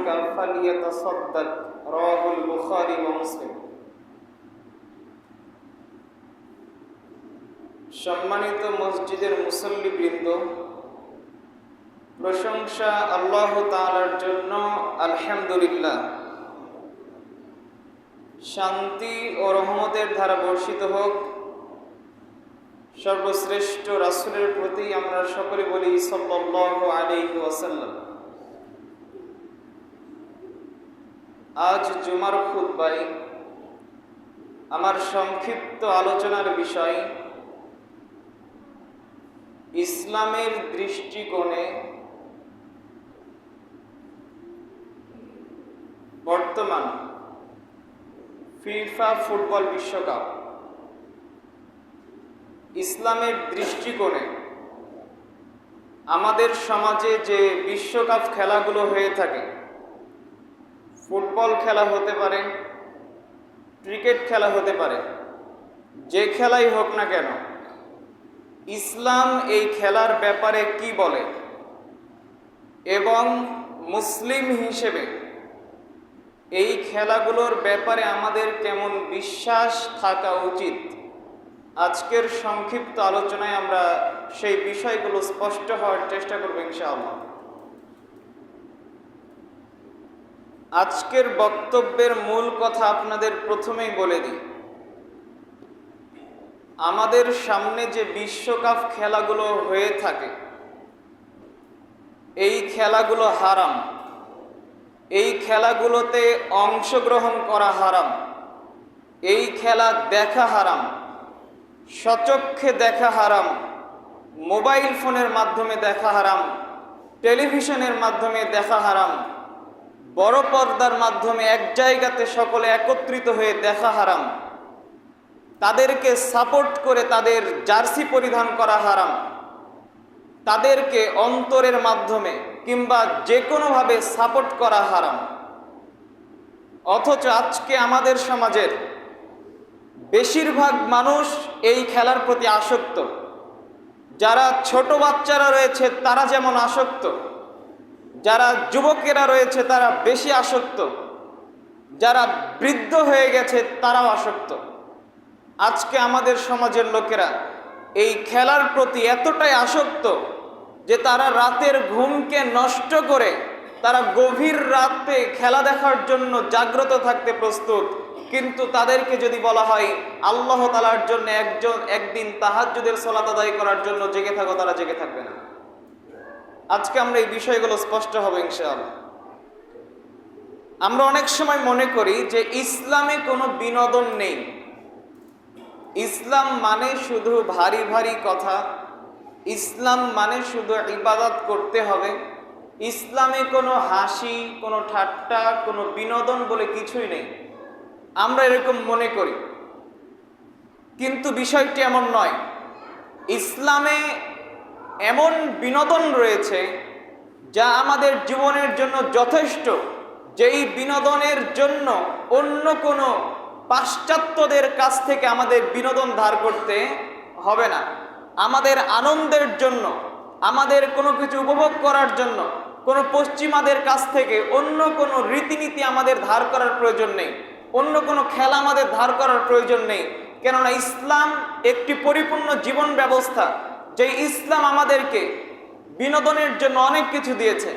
মালুকা ফালিয়াতাসাদ্দাক রাওয়াহুল বুখারী ওয়া মুসলিম। সম্মানিত মসজিদের মুসল্লিবৃন্দ, প্রশংসা আল্লাহ তাআলার জন্য, আলহামদুলিল্লাহ। শান্তি ও রহমতের ধারা বর্ষিত হোক সর্বশ্রেষ্ঠ রাসূলের প্রতি। আমরা সকলে বলি সাল্লাল্লাহু আলাইহি ওয়াসাল্লাম। আজ জুমার খুতবায় আমার সংক্ষিপ্ত আলোচনার বিষয় ইসলামের দৃষ্টিকোণে বর্তমান ফিফা ফুটবল বিশ্বকাপ। ইসলামের দৃষ্টিকোণে আমাদের সমাজে যে বিশ্বকাপ খেলাগুলো হয়ে থাকে, ফুটবল খেলা হতে পারে, ক্রিকেট খেলা হতে পারে, যে খেলাই হোক না কেন, ইসলাম এই খেলার ব্যাপারে কি বলে এবং মুসলিম হিসেবে এই খেলাগুলোর ব্যাপারে আমাদের কেমন বিশ্বাস থাকা উচিত, আজকের সংক্ষিপ্ত আলোচনায় আমরা সেই বিষয়গুলো স্পষ্ট হওয়ার চেষ্টা করব ইনশাআল্লাহ। আজকের বক্তব্যের মূল কথা আপনাদের প্রথমেই বলে দিই, আমাদের সামনে যে বিশ্বকাপ খেলাগুলো হয়ে থাকে, এই খেলাগুলো হারাম। এই খেলাগুলোতে অংশগ্রহণ করা হারাম, এই খেলা দেখা হারাম, সচক্ষে দেখা হারাম, মোবাইল ফোনের মাধ্যমে দেখা হারাম, টেলিভিশনের মাধ্যমে দেখা হারাম, বড় পর্দার মাধ্যমে এক জায়গাতে সকলে একত্রিত হয়ে দেখা হারাম, তাদেরকে সাপোর্ট করে তাদের জার্সি পরিধান করা হারাম, তাদেরকে অন্তরের মাধ্যমে কিংবা যে কোনোভাবে সাপোর্ট করা হারাম। অথচ আজকে আমাদের সমাজের বেশিরভাগ মানুষ এই খেলার প্রতি আসক্ত। যারা ছোট বাচ্চারা রয়েছে তারা যেমন আসক্ত, যারা যুবকেরা রয়েছে তারা বেশি আসক্ত, যারা বৃদ্ধ হয়ে গেছে তারাও আসক্ত। আজকে আমাদের সমাজের লোকেরা এই খেলার প্রতি এতটাই আসক্ত যে তারা রাতের ঘুমকে নষ্ট করে তারা গভীর রাতে খেলা দেখার জন্য জাগ্রত থাকতে প্রস্তুত। কিন্তু তাদেরকে যদি বলা হয় আল্লাহ তাআলার জন্য একদিন তাহাজ্জুদের সালাত আদায় করার জন্য জেগে থাকো, তারা জেগে থাকবে না। আজকে আমরা এই বিষয়গুলো স্পষ্ট হবে ইনশাআল্লাহ। আমরা অনেক সময় মনে করি যে ইসলামে কোনো বিনোদন নেই, ইসলাম মানে শুধু ভারী ভারী কথা, ইসলাম মানে শুধু ইবাদত করতে হবে, ইসলামে কোনো হাসি, কোনো ঠাট্টা, কোনো বিনোদন বলে কিছুই নেই। আমরা এরকম মনে করি, কিন্তু বিষয়টি এমন নয়। ইসলামে এমন বিনোদন রয়েছে যা আমাদের জীবনের জন্য যথেষ্ট, যেই বিনোদনের জন্য অন্য কোনো পাশ্চাত্যদের কাছ থেকে আমাদের বিনোদন ধার করতে হবে না। আমাদের আনন্দের জন্য, আমাদের কোনো কিছু উপভোগ করার জন্য কোনো পশ্চিমাদের কাছ থেকে অন্য কোনো রীতিনীতি আমাদের ধার করার প্রয়োজন নেই, অন্য কোনো খেলা আমাদের ধার করার প্রয়োজন নেই। কেননা ইসলাম একটি পরিপূর্ণ জীবন ব্যবস্থা, যে ইসলাম আমাদেরকে বিনোদনের জন্য অনেক কিছু দিয়েছে।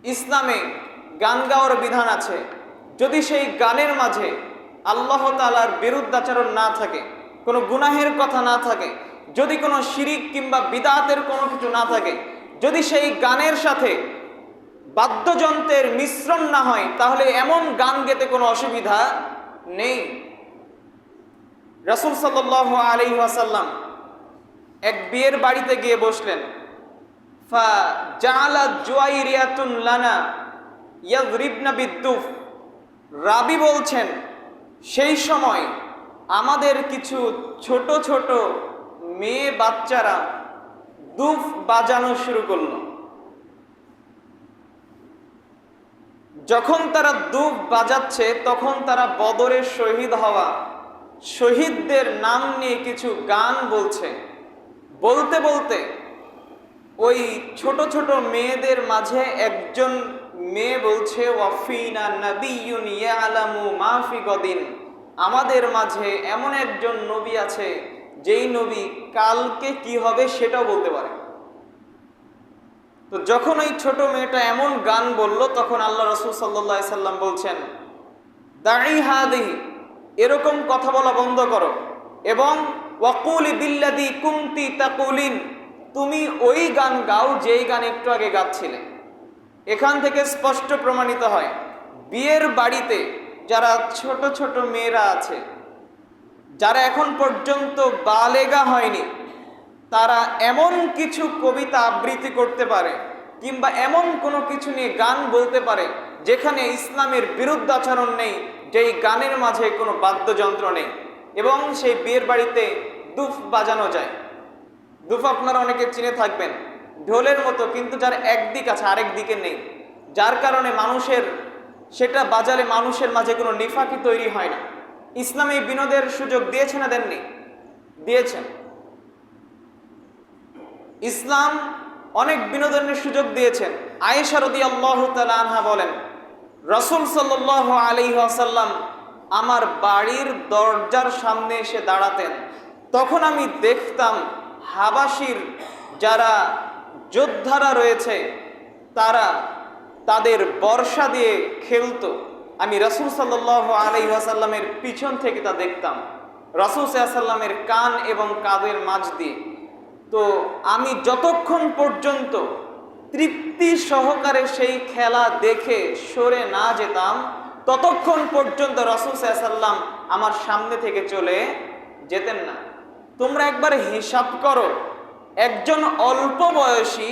ইসলামে গান গাওয়ার বিধান আছে, যদি সেই গানের মাঝে আল্লাহ তাআলার বিরুদ্ধাচরণ না থাকে, কোনো গুনাহের কথা না থাকে, যদি কোনো শিরিক কিংবা বিদআতের কোনো কিছু না থাকে, যদি সেই গানের সাথে বাদ্যযন্ত্রের মিশ্রণ না হয়, তাহলে এমন গান গেতে কোনো অসুবিধা নেই। রাসূল সাল্লাল্লাহু আলাইহি ওয়াসাল্লাম এক বিয়ের বাড়িতে গিয়ে বসলেন। ফা জাআলা জুয়াইরিয়াতুন লানা ইয়াযরিবনা বিদ্দুফ। রাবি বলছেন, সেই সময় আমাদের কিছু ছোট ছোট মেয়ে বাচ্চারা দুফ বাজানো শুরু করলো। যখন তারা দুফ বাজাচ্ছে তখন তারা বদরের শহীদ হওয়া শহীদদের নাম নিয়ে কিছু গান বলছে। বলতে বলতে ওই ছোট ছোট মেয়েদের মাঝে একজন মেয়ে বলছে ওয়াফিনা নাবিয়্যুন ইয়ালামু মা ফি গদিন, আমাদের মাঝে এমন একজন নবী আছে যেই নবী কালকে কি হবে সেটাও বলতে পারে। তো যখন এই ছোট মেয়েটা এমন গান বলল, তখন আল্লাহ রাসূল সাল্লাল্লাহু আলাইহি সাল্লাম বলছেন, দাঈ হাদিহি, এরকম কথা বলা বন্ধ করো, এবং ওয়াকুলি বিল্লাযী কুনতি তাকুলিন, তুমি ওই গান গাও যেই গান একটু আগে গাচ্ছিলে। এখান থেকে স্পষ্ট প্রমাণিত হয়, বিয়ের বাড়িতে যারা ছোট ছোট মেয়েরা আছে, যারা এখন পর্যন্ত বালেগা হয়নি, তারা এমন কিছু কবিতা আবৃত্তি করতে পারে কিংবা এমন কোনো কিছু নিয়ে গান বলতে পারে যেখানে ইসলামের বিরুদ্ধাচরণ নেই, যেই গানের মাঝে কোনো বাদ্যযন্ত্র নেই, এবং সেই বিয়ের বাড়িতে দুফ বাজানো যায়। দুফ আপনারা অনেকে চিনে থাকবেন, ঢোলের মতো, কিন্তু যার একদিক আছে আরেক দিকে নেই, যার কারণে মানুষের সেটা বাজালে মানুষের মাঝে কোনো নিফাকি তৈরি হয় না। ইসলাম এই বিনোদের সুযোগ দিয়েছে না দেননি? দিয়েছেন। ইসলাম অনেক বিনোদনের সুযোগ দিয়েছেন। আয়েশা রাদিয়াল্লাহু তাআলা আনহা বলেন, রাসূল সাল্লাল্লাহু আলাইহি ওয়াসাল্লাম আমার বাড়ির দরজার সামনে এসে দাঁড়াতেন, তখন আমি দেখতাম হাবাসির যারা যোদ্ধারা রয়েছে তারা তাদের বর্শা দিয়ে খেলতো। আমি রাসূল সাল্লাল্লাহু আলাইহি ওয়াসাল্লামের পিছন থেকে তা দেখতাম, রাসূল সাল্লাল্লাহু আলাইহি ওয়াসাল্লামের কান এবং কাঁধের মাঝ দিয়ে। তো আমি যতক্ষণ পর্যন্ত তৃপ্তি সহকারে সেই খেলা দেখে সরে না যেতাম, ততক্ষণ পর্যন্ত রাসূল সাল্লাল্লাহু আলাইহি ওয়াসাল্লাম আমার সামনে থেকে চলে যেতেন না। তোমরা একবার হিসাব করো, একজন অল্প বয়সী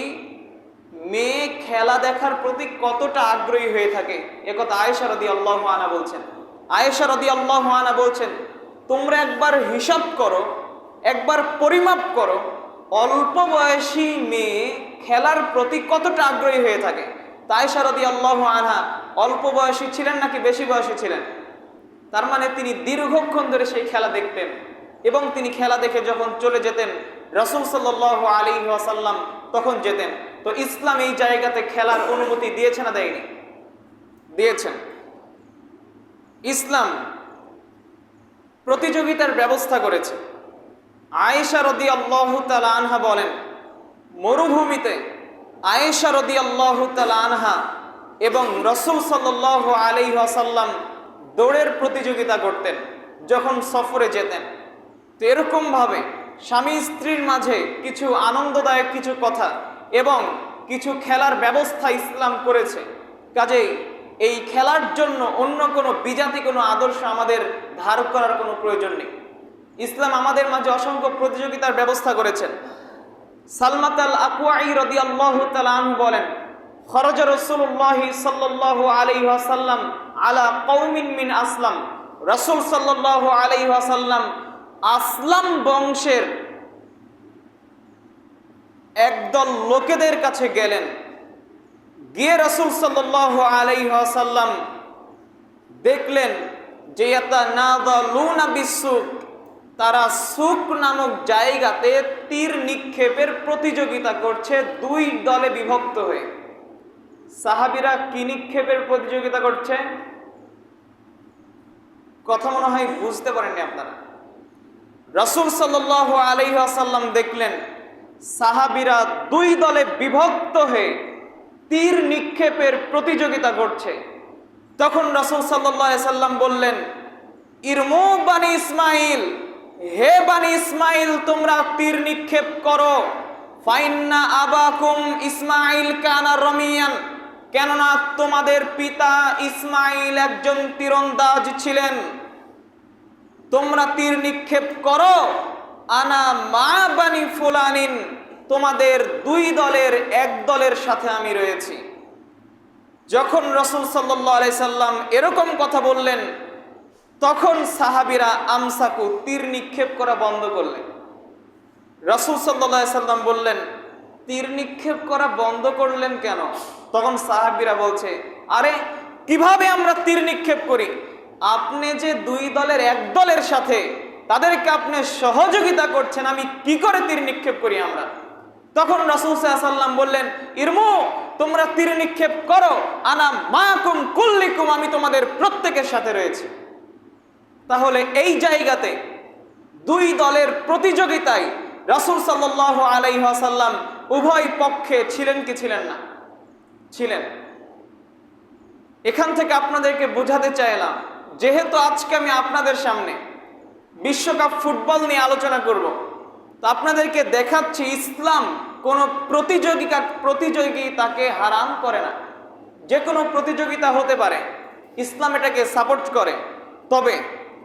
মেয়ে খেলা দেখার প্রতি কতটা আগ্রহী হয়ে থাকে। একথা আয়েশা রাদিয়াল্লাহু আনহা বলছেন। আয়েশা রাদিয়াল্লাহু আনহা বলছেন, তোমরা একবার হিসাব করো, একবার পরিমাপ করো, অল্প বয়সী মেয়ে খেলার প্রতি কতটা আগ্রহী হয়ে থাকে। আয়েশা রাদিয়াল্লাহু আনহা অল্প বয়সী ছিলেন নাকি বেশি বয়সী ছিলেন? তার মানে তিনি দীর্ঘক্ষণ ধরে সেই খেলা দেখতেন, এবং তিনি খেলা দেখে যখন চলে যেতেন, রাসূল সাল্লাল্লাহু আলাইহি ওয়াসাল্লাম তখন যেতেন। তো ইসলাম এই জায়গাতে খেলার অনুমতি দিয়েছে না দেয়নি? দিয়েছেন। ইসলাম প্রতিযোগিতার ব্যবস্থা করেছে। আয়েশা রাদিয়াল্লাহু তাআলা আনহা বলেন, মরুভূমিতে আয়েশা রাদিয়াল্লাহু তাআলা আনহা এবং রাসূল সাল্লাল্লাহু আলাইহি ওয়াসাল্লাম দৌড়ের প্রতিযোগিতা করতেন যখন সফরে যেতেন। তো এরকম ভাবে স্বামী স্ত্রীর মাঝে কিছু আনন্দদায়ক কিছু কথা এবং কিছু খেলার ব্যবস্থা ইসলাম করেছে। কাজেই এই খেলার জন্য অন্য কোনো বিজাতি কোনো আদর্শ আমাদের ধার করার কোনো প্রয়োজন নেই। ইসলাম আমাদের মাঝে অসংখ্য প্রতিযোগিতার ব্যবস্থা করেছেন। সালমাত আল আকওয়াই রাদিয়াল্লাহু তাআলা আনহু বলেন, খরাজা রাসূলুল্লাহ সাল্লাল্লাহু আলাইহি ওয়াসাল্লাম আলা কওমিন মিন আসলাম, রাসূল সাল্লাল্লাহু আলাইহি ওয়াসাল্লাম আসলাম বংশের একদল লোকেদের কাছে গেলেন। গিয়ে রাসূল সাল্লাল্লাহু আলাইহি ওয়াসাল্লাম দেখলেন যে ইয়াতানাযালুনা বিসসুক, তারা সুক নামক জায়গাতে তীর নিক্ষেপের প্রতিযোগিতা করছে দুই দলে বিভক্ত হয়ে। সাহাবীরা কি নিক্ষেপের প্রতিযোগিতা করছে? কথা মনে হয় বুঝতে পারেননি আপনারা। রাসূল সাল্লাল্লাহু আলাইহি ওয়াসাল্লাম দেখলেন সাহাবীরা দুই দলে বিভক্ত হয়ে তীর নিক্ষেপের প্রতিযোগিতা করছে। তখন রাসূল সাল্লাল্লাহু আলাইহি ওয়াসাল্লাম বললেন, ইরমু বানি ইসমাইল, হে বানি ইসমাইল তোমরা তীর নিক্ষেপ করো। ফাইন্না আবাকুম ইসমাইল কানা রমিয়ান, কেননা তোমাদের পিতা ইসমাইল একজন তীরন্দাজ ছিলেন। তোমরা তীর নিক্ষেপ করো। আনা মা বানি ফুলানিন, তোমাদের দুই দলের এক দলের সাথে আমি রয়েছি। যখন রাসূল সাল্লাল্লাহু আলাইহি সাল্লাম এরকম কথা বললেন, তখন সাহাবীরা আমসাকু, তীর নিক্ষেপ করা বন্ধ করলেন। রাসূল সাল্লাল্লাহু আলাইহি সাল্লাম বললেন, তীর নিক্ষেপ করা বন্ধ করলেন কেন? তখন সাহাবীরা বলছে, আরে কিভাবে আমরা তীর নিক্ষেপ করি? আপনি যে দুই দলের এক দলের সাথে, তাদেরকে আপনি সহযোগিতা করছেন, আমি কি করে তীর নিক্ষেপ করি আমরা? তখন রাসূল সাল্লাল্লাহু আলাইহি সাল্লাম বললেন, ইরমু, তোমরা তীর নিক্ষেপ করো, আনা মাকুম কুল্লিকুম, আমি তোমাদের প্রত্যেকের সাথে রয়েছি। তাহলে এই জায়গাতে দুই দলের প্রতিযোগিতায় রাসূল সাল্লাল্লাহু আলাইহি ওয়াসাল্লাম উভয় পক্ষে ছিলেন কি ছিলেন না? ছিলেন। এখান থেকে আপনাদেরকে বোঝাতে চাইলাম, যেহেতু আজকে আমি আপনাদের সামনে বিশ্বকাপ ফুটবল নিয়ে আলোচনা করব, তো আপনাদেরকে দেখাচ্ছি ইসলাম কোনো প্রতিযোগিতাকে হারাম করে না। যে কোনো প্রতিযোগিতা হতে পারে, ইসলাম এটাকে সাপোর্ট করে। তবে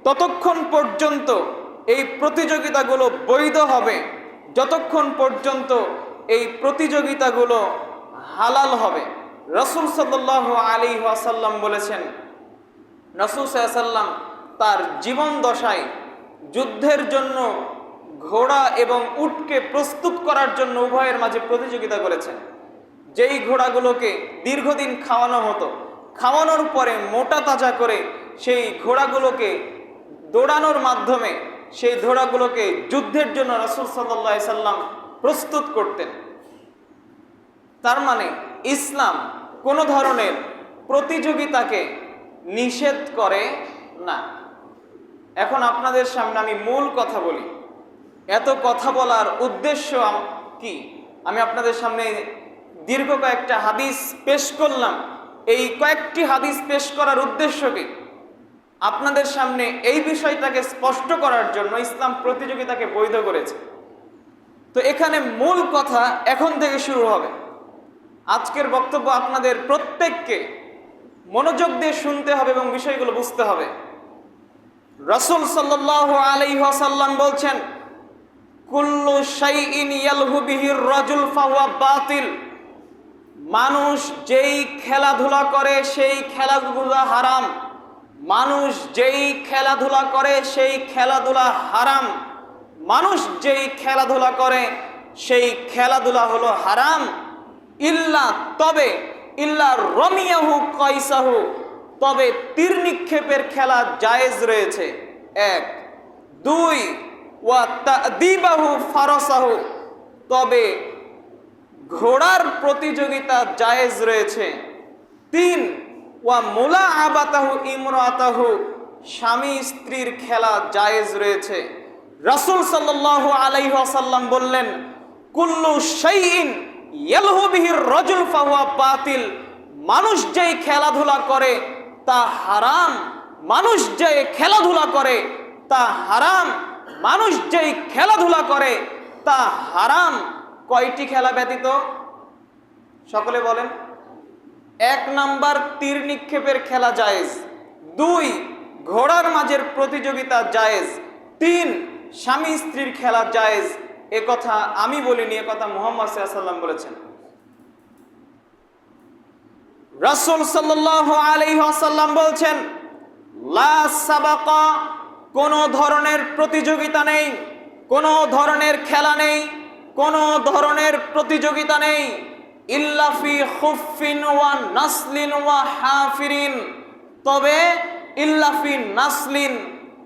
ততক্ষণ পর্যন্ত এই প্রতিযোগিতাগুলো বৈধ হবে যতক্ষণ পর্যন্ত এই প্রতিযোগিতাগুলো হালাল হবে। রাসূল সাল্লাল্লাহু আলাইহি ওয়াসাল্লাম বলেছেন, রাসূল সাল্লাল্লাহু আলাইহি ওয়াসাল্লাম তার জীবন দশায় যুদ্ধের জন্য ঘোড়া এবং উটকে প্রস্তুত করার জন্য উভয়ের মাঝে প্রতিযোগিতা করেছেন। যেই ঘোড়াগুলোকে দীর্ঘদিন খাওয়ানো হতো, খাওয়ানোর পরে মোটা তাজা করে সেই ঘোড়াগুলোকে দৌড়ানোর মাধ্যমে সেই ঘোড়াগুলোকে যুদ্ধের জন্য রাসূল সাল্লাল্লাহু আলাইহি সাল্লাম প্রস্তুত করতেন। তার মানে ইসলাম কোনো ধরনের প্রতিযোগিতাকে নিষেধ করে না। এখন আপনাদের সামনে আমি মূল কথা বলি। এত কথা বলার উদ্দেশ্য কি? আমি আপনাদের সামনে দীর্ঘ কয়েকটা হাদিস পেশ করলাম। এই কয়েকটি হাদিস পেশ করার উদ্দেশ্য কি? আপনাদের সামনে এই বিষয়টাকে স্পষ্ট করার জন্য ইসলাম প্রতিযোগিতাকে বৈধ করেছে। তো এখানে মূল কথা এখন থেকে শুরু হবে। আজকের বক্তব্য আপনাদের প্রত্যেককে মনোযোগ দিয়ে শুনতে হবে এবং বিষয়গুলো বুঝতে হবে। রাসূল সাল্লাল্লাহু আলাইহি ওয়াসাল্লাম বলছেন, কুল্লু শাইইন ইয়ালহু বিহির রাজুল ফাহুয়া বাতিল। মানুষ যেই খেলাধুলা করে সেই খেলাধুলা হারাম। মানুষ যেই খেলাধুলা করে সেই খেলাধুলা হারাম। মানুষ যেই খেলাধুলা করে সেই খেলাধুলা হলো হারাম। ইল্লা, তবে ইল্লা রমিয়াহু কাইসাহু, তবে তীর নিক্ষেপের খেলা জায়েজ রয়েছে। 1 2 ওয়া তাদিবাহু ফারাসাহু, তবে ঘোড়ার প্রতিযোগিতা জায়েজ রয়েছে। 3 ওয়া মুলাআবাতাহু ইমরাতাহু, স্বামী স্ত্রীর খেলা জায়েজ রয়েছে। রাসূল সাল্লাল্লাহু আলাইহি ওয়াসাল্লাম বললেন, কুল্লু শাইইন ইয়ালহু বিহির রাজুল ফাহুয়া বাতিল। মানুষ যেই খেলাধুলা করে তা হারাম। মানুষ যেই খেলাধুলা করে তা হারাম। মানুষ যেই খেলাধুলা করে তা হারাম। কয়টি খেলা ব্যতীত? সকলে বলেন। 1 নাম্বার তীর নিক্ষেপের খেলা জায়েজ। 2 ঘোড়ার মাঝের প্রতিযোগিতা জায়েজ। 3 স্বামী স্ত্রীর খেলা জায়েজ। এ কথা আমি বলিনি, এ কথা মুহাম্মদ সাল্লাল্লাহু আলাইহি ওয়াসাল্লাম বলেছেন। রাসূল সাল্লাল্লাহু আলাইহি ওয়াসাল্লাম বলছেন, লা সাবাকা, কোন ধরনের প্রতিযোগিতা নেই, কোন ধরনের খেলা নেই, কোন ধরনের প্রতিযোগিতা নেই, ইল্লা ফি খুফফিন ওয়া নাসলিন ওয়া হাফিরিন, তবে ইল্লা ফি নাসলিন,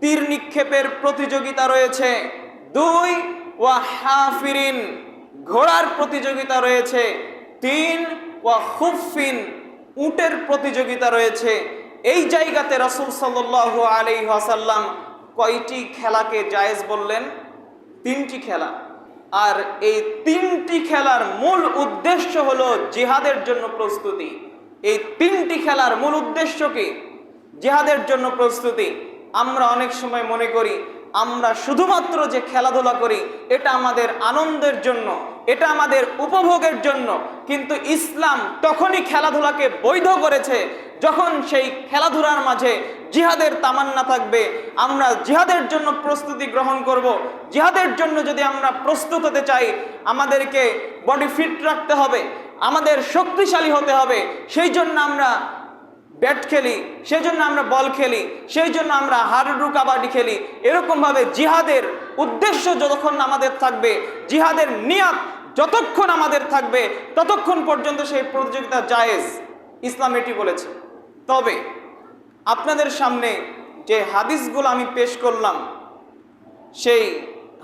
তীর নিক্ষেপের প্রতিযোগিতা রয়েছে। 2 ওয়া হাফিরিন, ঘোড়ার প্রতিযোগিতা রয়েছে। 3 ওয়া খুফফিন, উটের প্রতিযোগিতা রয়েছে। এই জায়গাতে রাসূল সাল্লাল্লাহু আলাইহি ওয়াসাল্লাম কয়টি খেলাকে জায়েজ বললেন? 3টি খেলা। আর এই 3টি খেলার মূল উদ্দেশ্য হলো জিহাদের জন্য প্রস্তুতি। এই 3টি খেলার মূল উদ্দেশ্য কি? জিহাদের জন্য প্রস্তুতি। আমরা অনেক সময় মনে করি আমরা শুধুমাত্র যে খেলাধুলা করি এটা আমাদের আনন্দের জন্য, এটা আমাদের উপভোগের জন্য, কিন্তু ইসলাম তখনই খেলাধুলাকে বৈধ করেছে যখন সেই খেলাধুলার মাঝে জিহাদের তামান্না থাকবে। আমরা জিহাদের জন্য প্রস্তুতি গ্রহণ করব। জিহাদের জন্য যদি আমরা প্রস্তুত হতে চাই, আমাদেরকে বডি ফিট রাখতে হবে, আমাদের শক্তিশালী হতে হবে। সেই জন্য আমরা ব্যাট খেলি, সেই জন্য আমরা বল খেলি, সেই জন্য আমরা হাডুডু কাবাডি খেলি। এরকমভাবে জিহাদের উদ্দেশ্য যতক্ষণ আমাদের থাকবে, জিহাদের নিয়াত যতক্ষণ আমাদের থাকবে, ততক্ষণ পর্যন্ত সেই প্রতিযোগিতা জায়েজ। ইসলাম এটি বলেছে। তবে আপনাদের সামনে যে হাদিসগুলো আমি পেশ করলাম, সেই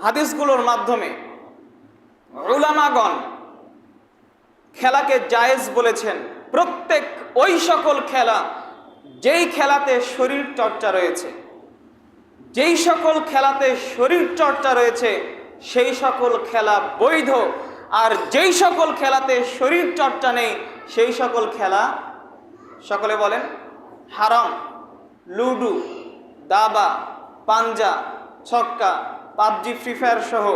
হাদিসগুলোর মাধ্যমে উলামাগণ খেলাকে জায়েজ বলেছেন প্রত্যেক ওই সকল খেলা যেই খেলাতে শরীর চর্চা রয়েছে, যেই সকল খেলাতে শরীর চর্চা রয়েছে সেই সকল খেলা বৈধ, আর যেই সকল খেলাতে শরীর চর্চা নেই সেই সকল খেলা সকলে বলেন হারাম। লুডু, দাবা, পাঞ্জা, ছক্কা, পাবজি, ফ্রি ফায়ার সহ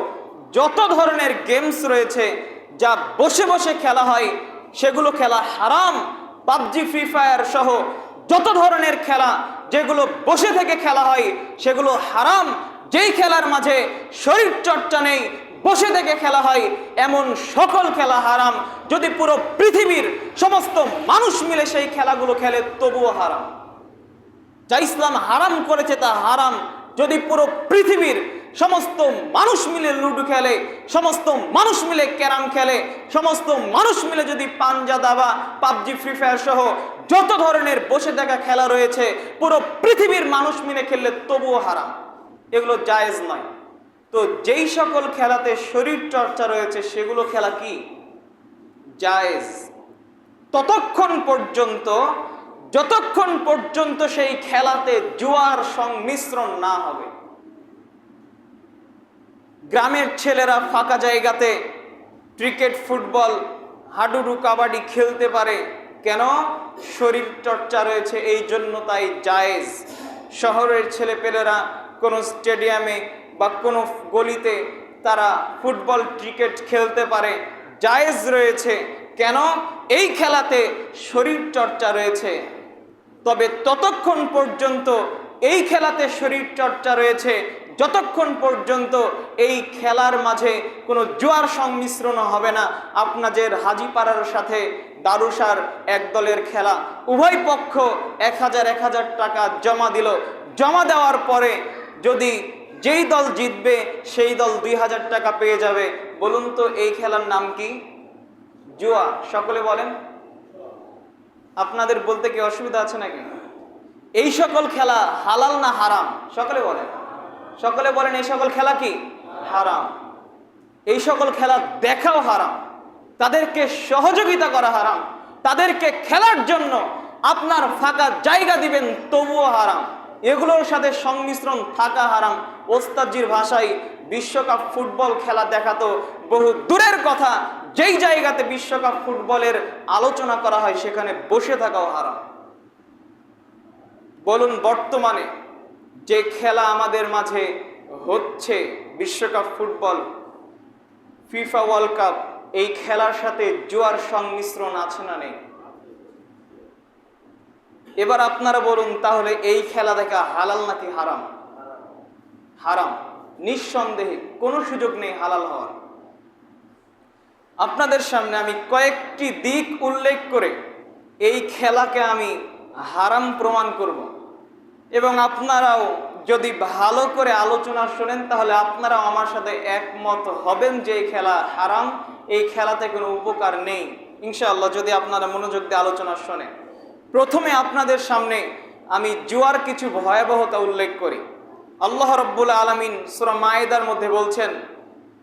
যত ধরনের গেমস রয়েছে যা বসে বসে খেলা হয় সেগুলো খেলা হারাম। পাবজি, ফ্রি ফায়ার সহ যত ধরনের খেলা যেগুলো বসে থেকে খেলা হয় সেগুলো হারাম। যেই খেলার মাঝে শরীর চর্চা নেই, বসে থেকে খেলা হয়, এমন সকল খেলা হারাম। যদি পুরো পৃথিবীর সমস্ত মানুষ মিলে সেই খেলাগুলো খেলে তবুও হারাম। যা ইসলাম হারাম করেছে তা হারাম। যদি পুরো পৃথিবীর সমস্ত মানুষ মিলে লুডো খেলে, সমস্ত মানুষ মিলে ক্যারাম খেলে, সমস্ত মানুষ মিলে যদি পাঞ্জা, দাবা, পাবজি, ফ্রি ফায়ার সহ যত ধরনের বসে থাকা খেলা রয়েছে পুরো পৃথিবীর মানুষ মিলে খেললে তবুও হারাম, এগুলো জায়েজ নয়। তো যেই সকল খেলাতে শরীর চর্চা রয়েছে সেগুলো খেলা কি? জায়েজ। যতক্ষণ পর্যন্ত সেই খেলাতে জুয়ার সংমিশ্রণ না হবে। গ্রামের ছেলেরা ফাঁকা জায়গাতে ক্রিকেট, ফুটবল, হাডুডু, কাবাডি খেলতে পারে কেন? শরীর চর্চা রয়েছে এই জন্য, তাই জায়েজ। শহরের ছেলেপেলেরা কোনো স্টেডিয়ামে বা কোনো গলিতে তারা ফুটবল, ক্রিকেট খেলতে পারে, জায়েজ রয়েছে কেন? এই খেলাতে শরীর চর্চা রয়েছে। তবে ততক্ষণ পর্যন্ত এই খেলাতে শরীর চর্চা রয়েছে যতক্ষণ পর্যন্ত এই খেলার মাঝে কোনো জুয়ার সংমিশ্রণ হবে না। আপনাদের হাজিপাড়ার সাথে দারুসার এক দলের খেলা, উভয় পক্ষ 1000 টাকা জমা দিল। জমা দেওয়ার পরে যদি যেই দল জিতবে সেই দল 2000 টাকা পেয়ে যাবে। বলুন তো এই খেলার নাম কি? জুয়া। সকলে বলেন। আপনাদের বলতে কি অসুবিধা আছে নাকি? এই সকল খেলা হালাল না হারাম? সকলে বলেন। সকলে বলেন এই সকল খেলা কি? হারাম। এই সকল খেলা দেখাও হারাম, তাদেরকে সহযোগিতা করা হারাম, তাদেরকে খেলার জন্য আপনার ফাঁকা জায়গা দিবেন তবুও হারাম। এগুলোর সাথে সংমিশ্রণ থাকা হারাম। ওস্তাদজির ভাষায় বিশ্বকাপ ফুটবল খেলা দেখাতো বহু দূরের কথা, যেই জায়গাতে বিশ্বকাপ ফুটবলের আলোচনা করা হয় সেখানে বসে থাকাও হারাম। বলুন বর্তমানে যে খেলা আমাদের মাঝে হচ্ছে বিশ্বকাপ ফুটবল, ফিফা ওয়ার্ল্ড কাপ, এই খেলার সাথে জুয়ার সংমিশ্রণ আছে না নেই? এবার আপনারা বলুন তাহলে এই খেলা দেখা হালাল নাকি হারাম? হারাম। নিঃসন্দেহে কোনো সুযোগ নেই হালাল হওয়ার। আপনাদের সামনে আমি কয়েকটি দিক উল্লেখ করে এই খেলাকে আমি হারাম প্রমাণ করব, এবং আপনারাও যদি ভালো করে আলোচনা শোনেন তাহলে আপনারাও আমার সাথে একমত হবেন যে এই খেলা হারাম, এই খেলাতে কোনো উপকার নেই ইনশাআল্লাহ, যদি আপনারা মনোযোগ দিয়ে আলোচনা শোনেন। প্রথমে আপনাদের সামনে আমি জুয়ার কিছু ভয়াবহতা উল্লেখ করি। আল্লাহ রাব্বুল আলামিন সূরা মায়েদার মধ্যে বলছেন,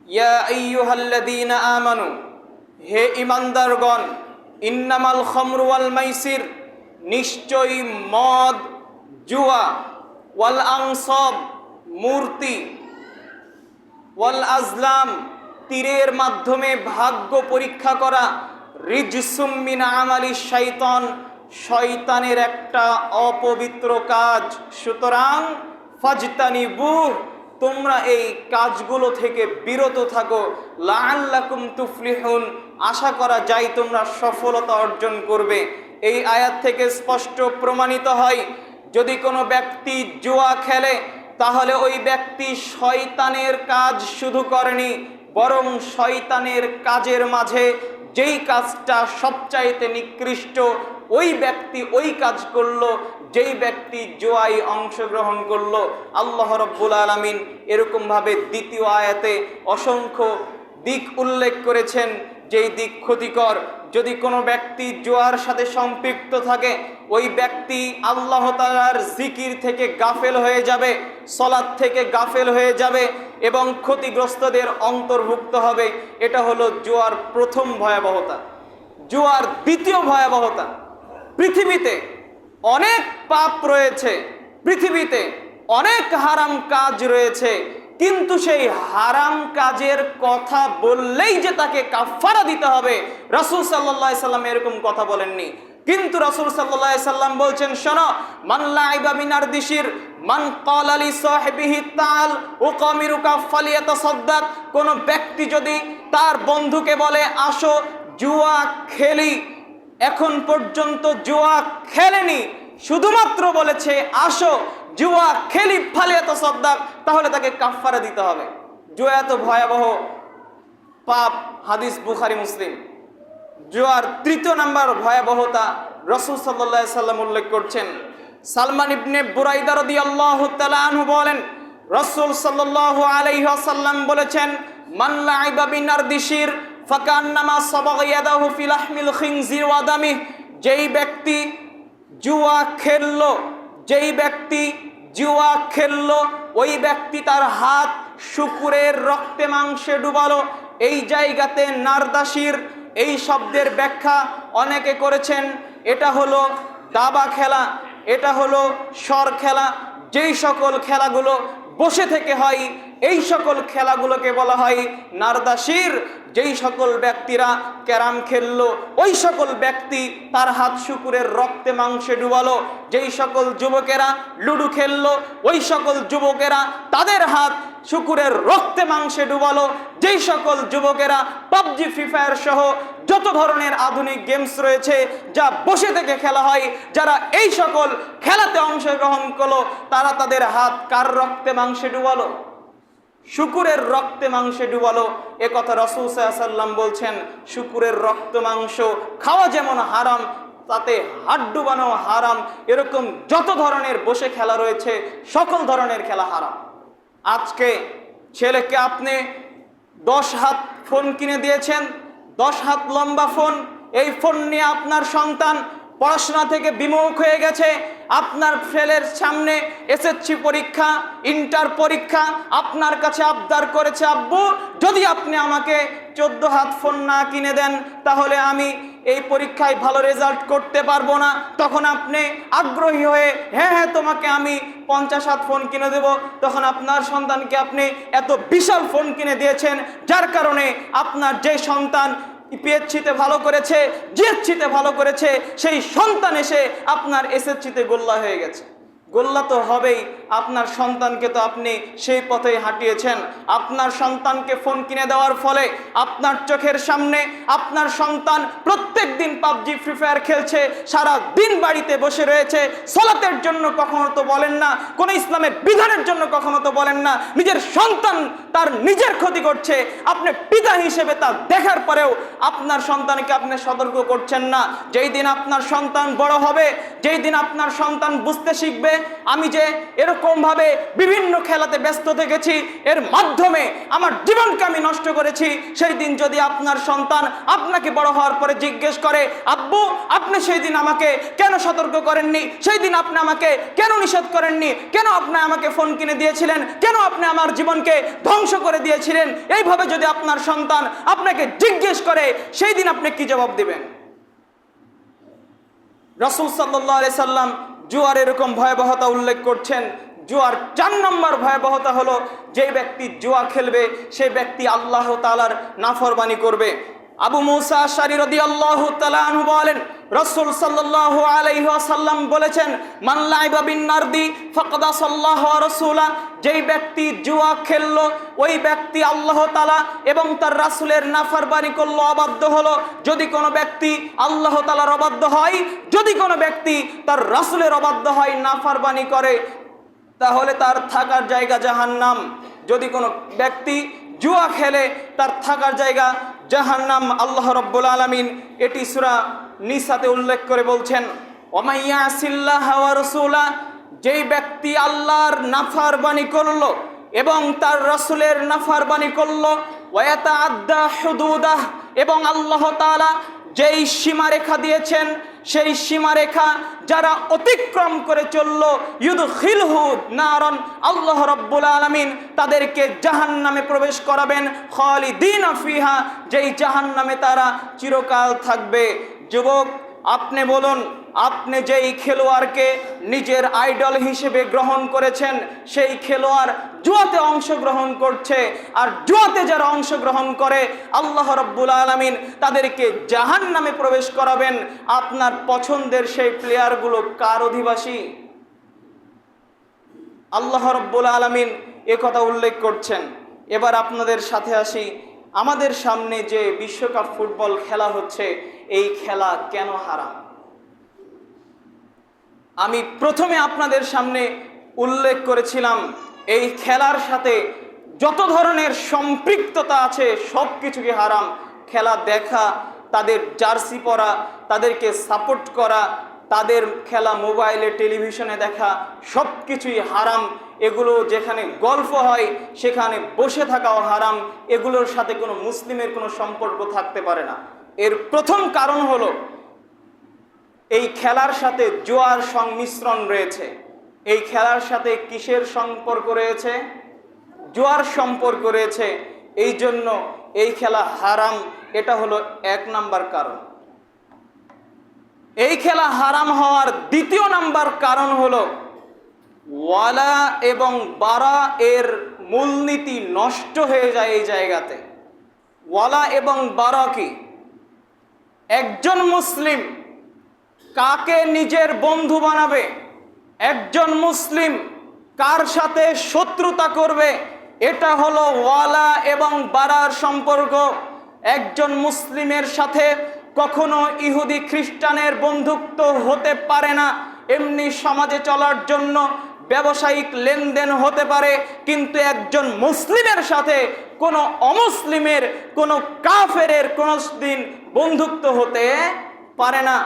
ইয়া আইয়ুহাল্লাযীনা আমানু, হে ঈমানদারগণ, ইন্নামাল খামরু ওয়াল মাইসির, নিশ্চয়ই মদ, জুয়া, ওয়াল আনসাব, মূর্তি, ওয়াল আজলাম, তীরের মাধ্যমে ভাগ্য পরীক্ষা করা, রিজসুম মিন আমালিশ শাইতান, শয়তানের একটা অপবিত্র কাজ। সুতরাং ফাজতানিবু, তোমরা এই কাজগুলো থেকে বিরত থাকো। লাআল্লাকুম তুফলিহুন, আশা করা যায় তোমরা সফলতা অর্জন করবে। এই আয়াত থেকে স্পষ্ট প্রমাণিত হয় যদি কোনো ব্যক্তি জুয়া খেলে তাহলে ওই ব্যক্তি শয়তানের কাজ শুধু করেনি, বরং শয়তানের কাজের মাঝে যেই কাজটা সবচাইতে নিকৃষ্ট ওই ব্যক্তি ওই কাজ করলো, যেই ব্যক্তি জুয়ায় অংশগ্রহণ করলো। আল্লাহ রাব্বুল আলামিন এরকমভাবে দ্বিতীয় আয়াতে অসংখ্য দিক উল্লেখ করেছেন যেই দিক ক্ষতিকর। যদি কোনো ব্যক্তি জুয়ার সাথে সম্পৃক্ত থাকে ওই ব্যক্তি আল্লাহ তাআলার জিকির থেকে গাফেল হয়ে যাবে, সালাত থেকে গাফেল হয়ে যাবে এবং ক্ষতিগ্রস্তদের অন্তর্ভুক্ত হবে। এটা হলো জুয়ার প্রথম ভয়াবহতা। জুয়ার দ্বিতীয় ভয়াবহতা, পৃথিবীতে অনেক পাপ রয়েছে, পৃথিবীতে অনেক হারাম কাজ রয়েছে, কিন্তু সেই হারাম কাজের কথা বললেই যে তাকে কাফারা দিতে হবে, রাসূল সাল্লাল্লাহু আলাইহি সাল্লাম এরকম কথা বলেননি। কিন্তু রাসূল সাল্লাল্লাহু আলাইহি সাল্লাম বলছেন, শোনো, মান লাইবা মিনার দিশির মান ক্বালা লি সাহিবিহি তাআল উকামিরুকা ফালিয়াতাসাদ্দাক। কোন ব্যক্তি যদি তার বন্ধুকে বলে, আসো জুয়া খেলি, এখন পর্যন্ত জুয়া খেলেনি, শুধুমাত্র বলেছে আসো জুয়া খেলি, ফালিয়াতাসাদ্দাক, তাহলে তাকে কাফারা দিতে হবে। জুয়া এত ভয়াবহ পাপ, হাদিস বুখারী মুসলিম। জুয়ার তৃতীয় নাম্বার ভয়াবহতা রাসূল সাল্লাল্লাহু আলাইহি সাল্লাম উল্লেখ করছেন। সালমান ইবনে বুরাইদা রাদিয়াল্লাহু তাআলা আনহু বলেন, রাসূল সাল্লাল্লাহু আলাইহি ওয়াসাল্লাম বলেছেন, মান লাইবা বিনারদিশির ফাকান্নামা সাবাগা ইয়াদাহু ফি লাহমিল খিনজির ওয়া দামিহ। যেই ব্যক্তি জুয়া খেললো, যেই ব্যক্তি জুয়া খেললো, ওই ব্যক্তি তার হাত শুকুরের রক্তে মাংসে ডুবালো। এই জায়গাতে নারদাশির এই শব্দের ব্যাখ্যা অনেকে করেছেন, এটা হলো দাবা খেলা, এটা হলো সর খেলা। যেই সকল খেলাগুলো বসে থেকে হয়, এই সকল খেলাগুলোকে বলা হয় নারদাশির। যেই সকল ব্যক্তিরা ক্যারাম খেললো, ওই সকল ব্যক্তি তার হাত শুকুরের রক্তে মাংসে ডুবালো। যেই সকল যুবকেরা লুডু খেললো, ওই সকল যুবকেরা তাদের হাত শুকুরের রক্তে মাংসে ডুবালো। যেই সকল যুবকেরা পাবজি, ফ্রি ফায়ার সহ যত ধরনের আধুনিক গেমস রয়েছে যা বসে থেকে খেলা হয়, যারা এই সকল খেলাতে অংশগ্রহণ করলো, তারা তাদের হাত কার রক্তে মাংসে ডুবালো? শুকুরের রক্তে মাংসে ডুবালো। এ কথা রাসূল সাল্লাল্লাহু আলাইহি ওয়াসাল্লাম বলছেন, শুকুরের রক্ত মাংস খাওয়া যেমন হারাম, তাতে হাত ডুবানো হারাম। এরকম যত ধরনের বসে খেলা রয়েছে, সকল ধরনের খেলা হারাম। আজকে ছেলেকে আপনি 10 হাত ফোন কিনে দিয়েছেন, 10 হাত লম্বা ফোন। এই ফোন নিয়ে আপনার সন্তান পড়াশোনা থেকে বিমুখ হয়ে গেছে। আপনার ছেলের সামনে এসএসসি পরীক্ষা, ইন্টার পরীক্ষা, আপনার কাছে আবদার করেছে, আব্বু যদি আপনি আমাকে 14 হাত ফোন না কিনে দেন তাহলে আমি এই পরীক্ষায় ভালো রেজাল্ট করতে পারবো না। তখন আপনি আগ্রহী হয়ে, হ্যাঁ তোমাকে আমি 50 হাত ফোন কিনে দেব। তখন আপনার সন্তানকে আপনি এত বিশাল ফোন কিনে দিয়েছেন, যার কারণে আপনার যে সন্তান পিএসসিতে ভালো করেছে, জিএসসিতে ভালো করেছে, সেই সন্তান এসে আপনার এসএসসিতে গোল্লা হয়ে গেছে। গোল্লা তো হবেই, আপনার সন্তানকে তো আপনি সেই পথেই হাঁটিয়েছেন। আপনার সন্তানকে ফোন কিনে দেওয়ার ফলে আপনার চোখের সামনে আপনার সন্তান প্রত্যেক দিন পাবজি, ফ্রি ফায়ার খেলছে, সারা দিন বাড়িতে বসে রয়েছে। সালাতের জন্য কখনো তো বলেন না, কোন ইসলামের বিধানের জন্য কখনো তো বলেন না। নিজের সন্তান তার নিজের ক্ষতি করছে, আপনি পিতা হিসেবে তা দেখার পরেও আপনার সন্তানকে আপনি সতর্ক করছেন না। যেই দিন আপনার সন্তান বড় হবে, যেই দিন আপনার সন্তান বুঝতে শিখবে, আমি যে এরকম ভাবে বিভিন্ন খেলাতে ব্যস্ত থেকেছি, এর মাধ্যমে আমার জীবনকে আমি নষ্ট করেছি, সেই দিন যদি আপনার সন্তান আপনাকে বড় হওয়ার পরে জিজ্ঞেস করে, আব্বু আপনি সেই দিন আমাকে কেন সতর্ক করেননি, সেই দিন আপনি আমাকে কেন নিষেধ করেননি, কেন আপনি আমাকে ফোন কিনে দিয়েছিলেন, কেন আপনি আমার জীবনকে ধ্বংস করে দিয়েছিলেন, এইভাবে যদি আপনার সন্তান আপনাকে জিজ্ঞেস করে, সেই দিন আপনি কি জবাব দিবেন? রাসূল সাল্লাল্লাহু আলাইহি সাল্লাম জুয়ার এরকম ভয়াবহতা উল্লেখ করছেন। জুয়ার 4 নম্বর ভয়াবহতা হলো, যে ব্যক্তি জুয়া খেলবে সেই ব্যক্তি আল্লাহ তাআলার নাফরমানি করবে। আবু মুসা আশআরী রাদিয়াল্লাহু তাআলা আনহু বলেন, রাসূল সাল্লাল্লাহু আলাইহি ওয়াসাল্লাম বলেছেন, মান লাইবা বিন নারদি ফাকাদ সাল্লাল্লাহু ওয়া রাসূলা। যেই ব্যক্তি জুয়া খেললো, ওই ব্যক্তি আল্লাহ তাআলা এবং তার রাসূলের নাফরমানি করলো, অবাধ্য হলো। যদি কোনো ব্যক্তি আল্লাহ তাআলার অবাধ্য হয়, যদি কোনো ব্যক্তি তার রাসূলের অবাধ্য হয়, নাফরমানি করে, তাহলে তার থাকার জায়গা জাহান্নাম। যদি কোনো ব্যক্তি জুয়া খেলে, তার থাকার জায়গা জাহান্নাম। আল্লাহ রাব্বুল আলামিন এটি সূরা নিসাতে উল্লেখ করে বলছেন, ওয়া ইয়াসিল্লাহা ওয়া রাসূলা। যেই ব্যক্তি আল্লাহর নাফরমানি করলো এবং তার রাসূলের নাফরমানি করলো, ওয়া ইয়াতাআদ্দা হুদুদাহ, এবং আল্লাহ তাআলা যেই সীমারেখা দিয়েছেন সেই সীমারেখা যারা অতিক্রম করে চলল, ইউদখিলহু নারান, আল্লাহ রাব্বুল আলামিন তাদেরকে জাহান্নামে প্রবেশ করাবেন, খালিদিনা ফিহা, যেই জাহান্নামে তারা চিরকাল থাকবে। যুবক, আপনি বলুন, আপনি যেই খেলোয়াড়কে নিজের আইডল হিসেবে গ্রহণ করেছেন, সেই খেলোয়াড় জুয়াতে অংশগ্রহণ করছে, আর জুয়াতে যারা অংশগ্রহণ করে আল্লাহ রাব্বুল আলামিন তাদেরকে জাহান্নামে প্রবেশ করাবেন। আপনার পছন্দের সেই প্লেয়ারগুলো কার অধিবাসী? আল্লাহ রাব্বুল আলামিন কথা উল্লেখ করছেন। এবার আপনাদের সাথে আসি, আমাদের সামনে যে বিশ্বকাপ ফুটবল খেলা হচ্ছে, এই খেলা কেন হারাম? আমি প্রথমে আপনাদের সামনে উল্লেখ করেছিলাম, এই খেলার সাথে যত ধরনের সম্পৃক্ততা আছে সব কিছুকে হারাম। খেলা দেখা, তাদের জার্সি পরা, তাদেরকে সাপোর্ট করা, তাদের খেলা মোবাইলে টেলিভিশনে দেখা, সব কিছুই হারাম। এগুলো যেখানে গল্প হয় সেখানে বসে থাকাও হারাম। এগুলোর সাথে কোনো মুসলিমের কোনো সম্পর্ক থাকতে পারে না। এর প্রথম কারণ হলো এই খেলার সাথে জুয়ার সংমিশ্রণ রয়েছে। এই খেলার সাথে কিসের সম্পর্ক রয়েছে? জুয়ার সম্পর্ক রয়েছে। এই জন্য এই খেলা হারাম। এটা হলো 1 নাম্বার কারণ। এই খেলা হারাম হওয়ার 2 নাম্বার কারণ হলো ওয়ালা এবং বারা এর মূলনীতি নষ্ট হয়ে যায় এই জায়গাতে। ওয়ালা এবং বারা কি? একজন মুসলিম কাকে নিজের বন্ধু বানাবে, একজন মুসলিম কার সাথে শত্রুতা করবে, এটা হলো ওয়ালা এবং বারার সম্পর্ক। একজন মুসলিমের সাথে কখনো ইহুদি খ্রিস্টানের বন্ধুত্ব হতে পারে না। এমনি সমাজে চলার জন্য ব্যবসায়িক লেনদেন হতে পারে, কিন্তু একজন মুসলিমের সাথে কোনো অমুসলিমের, কোনো কাফেরের কোনো দিন বন্ধুত্ব হতে পারে না।